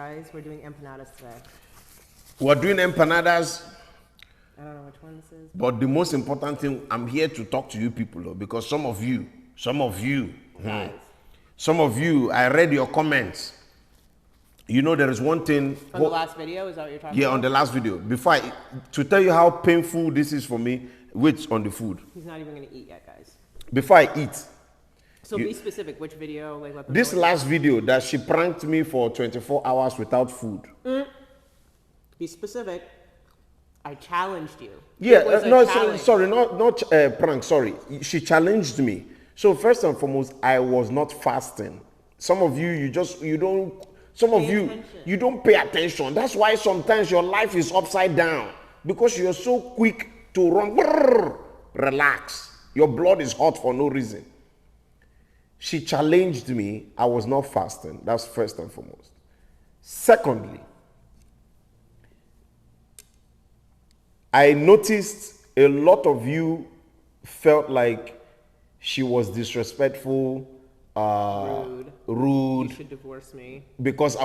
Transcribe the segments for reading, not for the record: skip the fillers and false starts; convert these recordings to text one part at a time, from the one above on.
Guys, we're doing empanadas today. We're doing empanadas. I don't know which one this is. But the most important thing, I'm here to talk to you people, because some of you, Guys. some of you, I read your comments. You know, there is one thing. On the last video, is that what you're talking about? Yeah, on the last video. To tell you how painful this is for me, wait on the food. He's not even going to eat yet, guys. Before I eat. So be specific, which video? Like, let them This know. last video that she pranked me for 24 hours without food. Be specific. I challenged you. Yeah, It was a no, challenge. sorry, not prank, sorry. She challenged me. So first and foremost, I was not fasting. Some of you, you don't pay attention. That's why sometimes your life is upside down, because you're so quick to run. Brrr, relax. Your blood is hot for no reason. She challenged me. I was not fasting. That's first and foremost. Secondly, I noticed a lot of you felt like she was disrespectful, rude. You should divorce me. Because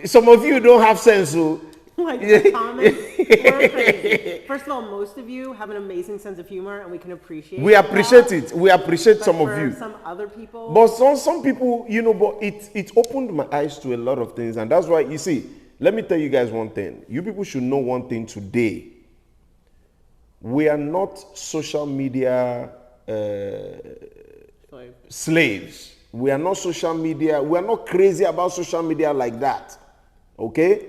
some of you don't have sense, so. Like, the comments were crazy. First of all, most of you have an amazing sense of humor, and we can appreciate We appreciate that. it. We appreciate But some of for you. some other people, But some people, but it opened my eyes to a lot of things. And that's why, you see, let me tell you guys one thing. You people should know one thing today. We are not social media slaves. We are not social media. We are not crazy about social media like that. Okay?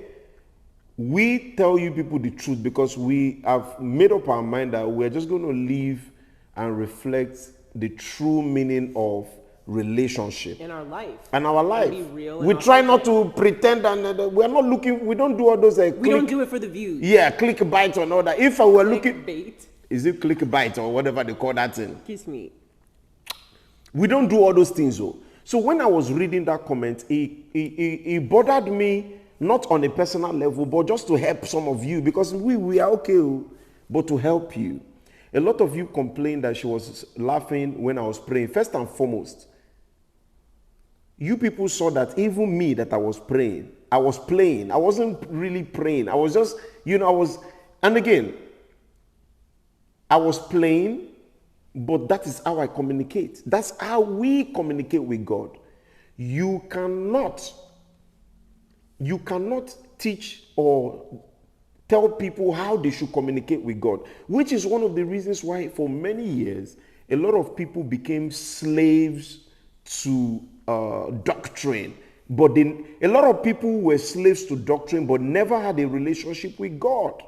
We tell you people the truth because we have made up our mind that we're just going to live and reflect the true meaning of relationship in our life. and our life. Be real We and try not authentic. to pretend, and we're not looking. We don't do all those. We don't do it for the views. Yeah, clickbait and all that. If I were looking, Bait. is it clickbait or whatever they call that thing? Kiss me. We don't do all those things though. So when I was reading that comment, it bothered me, not on a personal level, but just to help some of you, because we are okay, but to help you. A lot of you complained that she was laughing when I was praying. First and foremost, you people saw that even me, that I was praying, I was playing. I wasn't really praying. I was just, and again, I was playing, but that is how I communicate. That's how we communicate with God. You cannot teach or tell people how they should communicate with God, which is one of the reasons why for many years, a lot of people became slaves to doctrine. But a lot of people were slaves to doctrine, but never had a relationship with God.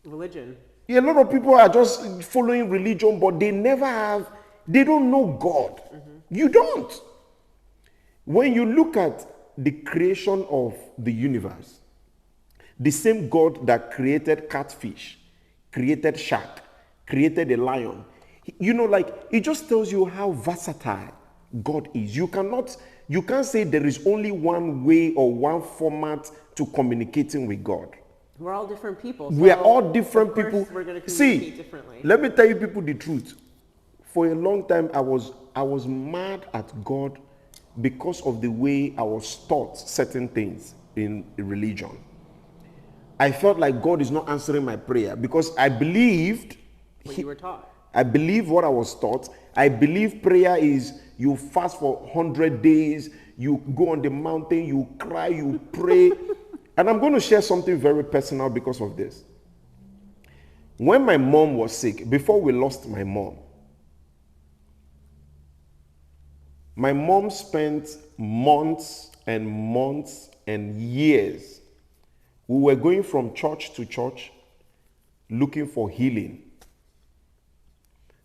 Religion. Yeah, a lot of people are just following religion, but they don't know God. You don't. When you look at the creation of the universe, the same God that created catfish, created shark, created a lion, it just tells you how versatile God is. You can't say there is only one way or one format to communicating with God. We're all different people. We so are all different of course people. We're going to See, communicate differently. let me tell you people the truth. For a long time, I was mad at God because of the way I was taught certain things in religion. I felt like God is not answering my prayer because I believed what you were taught. I believe what I was taught. I believe prayer is you fast for 100 days, you go on the mountain, you cry, you pray. And I'm going to share something very personal because of this. When my mom was sick, before we lost my mom spent months and months and years. We were going from church to church looking for healing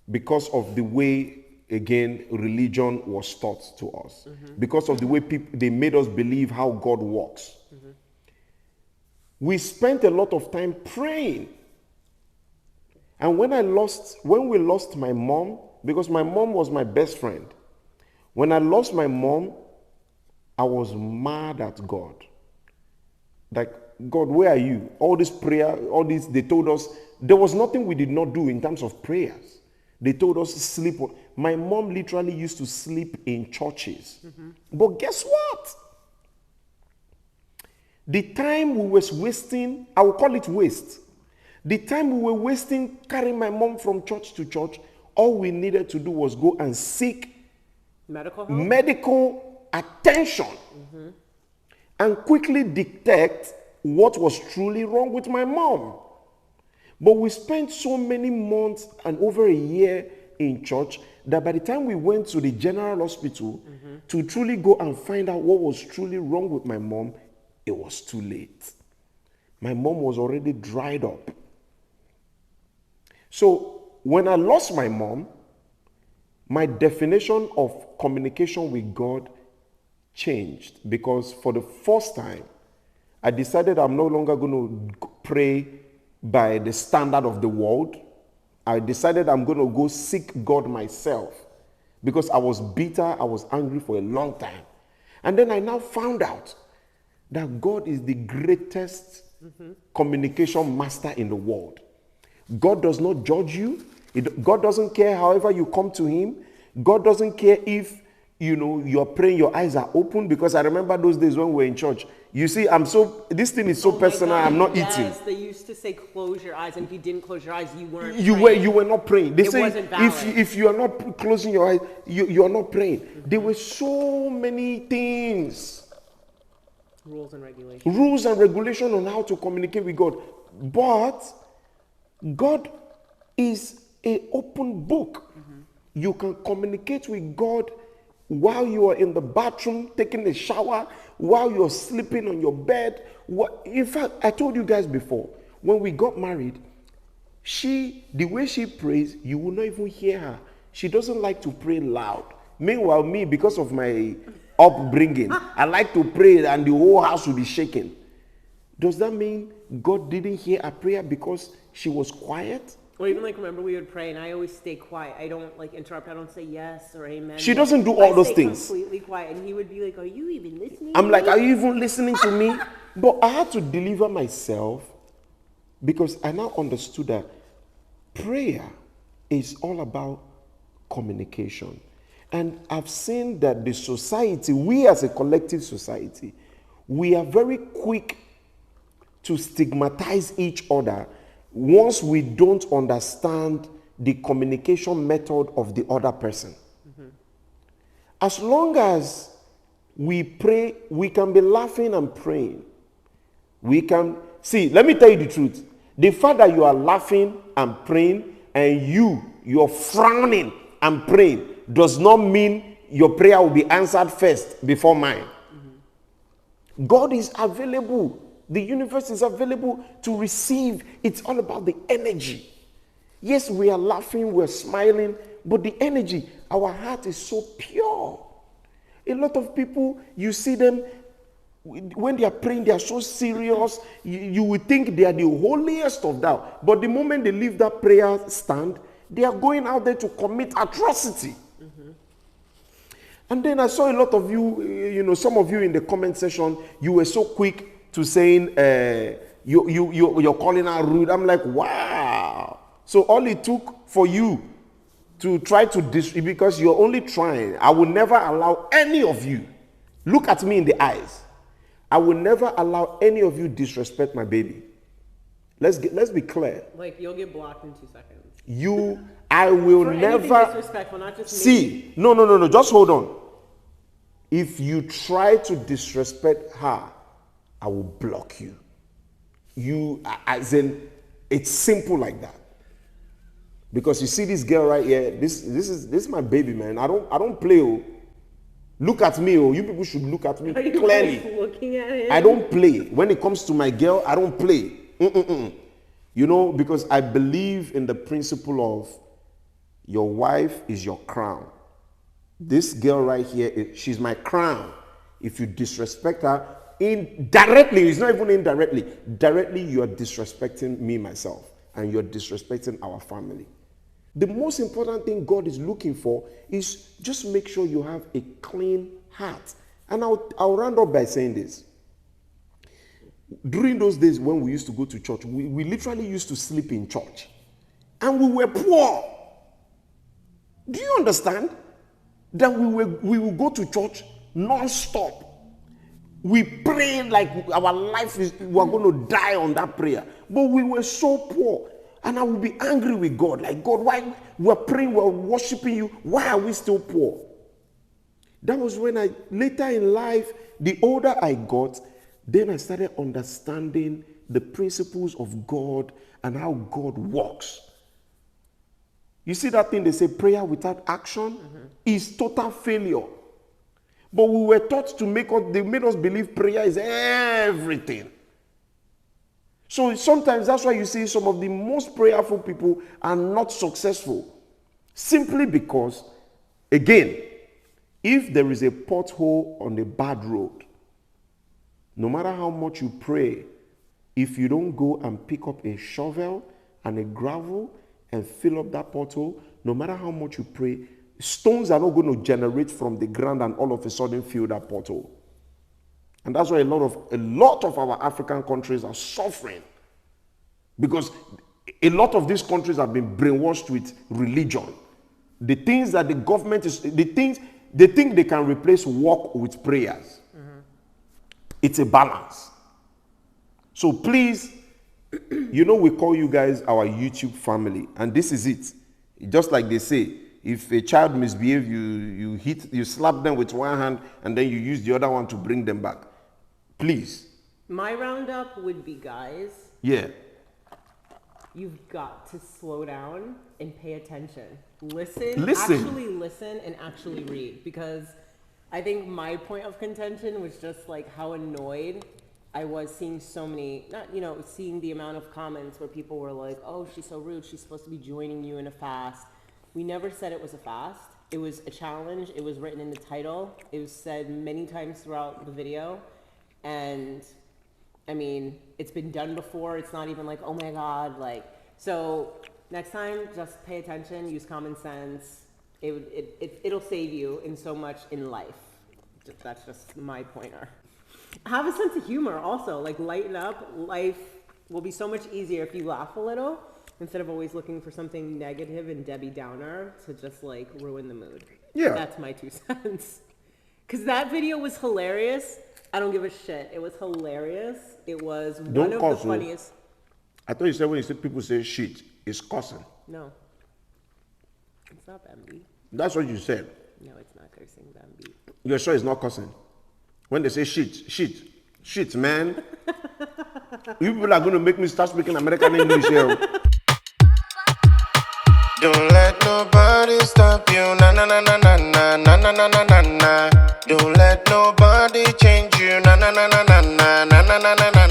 because of the way, again, religion was taught to us. Because of the way they made us believe how God works. We spent a lot of time praying. And when we lost my mom, because my mom was my best friend, when I lost my mom, I was mad at God. Like, God, where are you? All this prayer, they told us, there was nothing we did not do in terms of prayers. They told us to sleep. My mom literally used to sleep in churches. But guess what? The time we was wasting, I will call it waste. The time we were wasting carrying my mom from church to church, all we needed to do was go and seek medical attention and quickly detect what was truly wrong with my mom. But we spent so many months and over a year in church that by the time we went to the general hospital to truly go and find out what was truly wrong with my mom, it was too late. My mom was already dried up. So when I lost my mom, my definition of communication with God changed, because for the first time, I decided I'm no longer going to pray by the standard of the world. I decided I'm going to go seek God myself, because I was bitter, I was angry for a long time. And then I now found out that God is the greatest communication master in the world. God does not judge you. God doesn't care however you come to him. God doesn't care if, you're praying, your eyes are open, because I remember those days when we were in church. You see, this thing is so personal, I'm not eating. Yes, they used to say close your eyes, and if you didn't close your eyes, you weren't you praying. You were not praying. They say wasn't valid. if you are not closing your eyes, you are not praying. There were so many things. Rules and regulations. Rules and regulation on how to communicate with God. But God is an open book. You can communicate with God while you are in the bathroom, taking a shower, while you're sleeping on your bed. In fact, I told you guys before, when we got married, the way she prays, you will not even hear her. She doesn't like to pray loud. Meanwhile, me, because of my upbringing, I like to pray and the whole house will be shaking. Does that mean God didn't hear her prayer because she was quiet? Or even remember we would pray and I always stay quiet. I don't interrupt. I don't say yes or amen. She doesn't do all those things. Completely quiet, and he would be like, "Are you even listening?" I'm like, "Are you even listening to me?" But I had to deliver myself, because I now understood that prayer is all about communication. And I've seen that the society, we as a collective society, we are very quick to stigmatize each other once we don't understand the communication method of the other person. As long as we pray, we can be laughing and praying. We can, see, let me tell you the truth. The fact that you are laughing and praying and you're frowning and praying does not mean your prayer will be answered first before mine. God is available. The universe is available to receive. It's all about the energy. Yes, we are laughing, we're smiling, but the energy, our heart is so pure. A lot of people, you see them, when they are praying, they are so serious. You would think they are the holiest of thou. But the moment they leave that prayer stand, they are going out there to commit atrocity. And then I saw a lot of you, some of you in the comment section, you were so quick to saying, you're calling her rude. I'm like, wow. So all it took for you to try to because you're only trying. I will never allow any of you, look at me in the eyes. I will never allow any of you disrespect my baby. Let's be clear. You'll get blocked in 2 seconds. I will For never disrespectful, not just see. No. Just hold on. If you try to disrespect her, I will block you. As in, it's simple like that. Because you see this girl right here. This is my baby, man. I don't play. Oh. Look at me. Oh, you people should look at me clearly. Looking at him? I don't play. When it comes to my girl, I don't play. Because I believe in the principle of your wife is your crown. This girl right here, she's my crown. If you disrespect her indirectly, it's not even indirectly. Directly, you are disrespecting me, myself, and you're disrespecting our family. The most important thing God is looking for is just make sure you have a clean heart. And I'll round up by saying this. During those days when we used to go to church, we literally used to sleep in church. And we were poor. Do you understand? That we will go to church non-stop. We prayed like our life is, we are going to die on that prayer. But we were so poor. And I would be angry with God. Like, God, why we're praying, we're worshiping you. Why are we still poor? That was when later in life, the older I got, then I started understanding the principles of God and how God works. You see that thing they say, prayer without action is total failure. But we were taught to they made us believe prayer is everything. So sometimes that's why you see some of the most prayerful people are not successful. Simply because, again, if there is a pothole on a bad road, no matter how much you pray, if you don't go and pick up a shovel and a gravel and fill up that pothole, no matter how much you pray, stones are not going to generate from the ground and all of a sudden fill that pothole. And that's why a lot of our African countries are suffering. Because a lot of these countries have been brainwashed with religion. The things that the government is, they think they can replace work with prayers. It's a balance. So please, we call you guys our YouTube family. And this is it. Just like they say, if a child misbehaves, you slap them with one hand and then you use the other one to bring them back. Please. My roundup would be, guys. Yeah. You've got to slow down and pay attention. Listen. Actually listen and actually read. Because I think my point of contention was just like how annoyed I was seeing so many, seeing the amount of comments where people were like, oh, she's so rude. She's supposed to be joining you in a fast. We never said it was a fast. It was a challenge. It was written in the title. It was said many times throughout the video. And I mean, it's been done before. It's not even like, oh my God, so next time, just pay attention, use common sense. It'll save you in so much in life. That's just my pointer. Have a sense of humor also, lighten up. Life will be so much easier if you laugh a little instead of always looking for something negative and Debbie Downer to just ruin the mood. Yeah. That's my 2 cents. Because that video was hilarious. I don't give a shit. It was hilarious. It was one of the funniest. I thought you said when people say shit, it's cussing. No. It's not Bambi. That's what you said. No, it's not cursing, Bambi. You're sure it's not cussing? When they say shit, man. You people are going to make me start speaking American English here. Don't let nobody stop you, na na na na na na na na na na na. Don't let nobody change you, na na na na na na na na na na.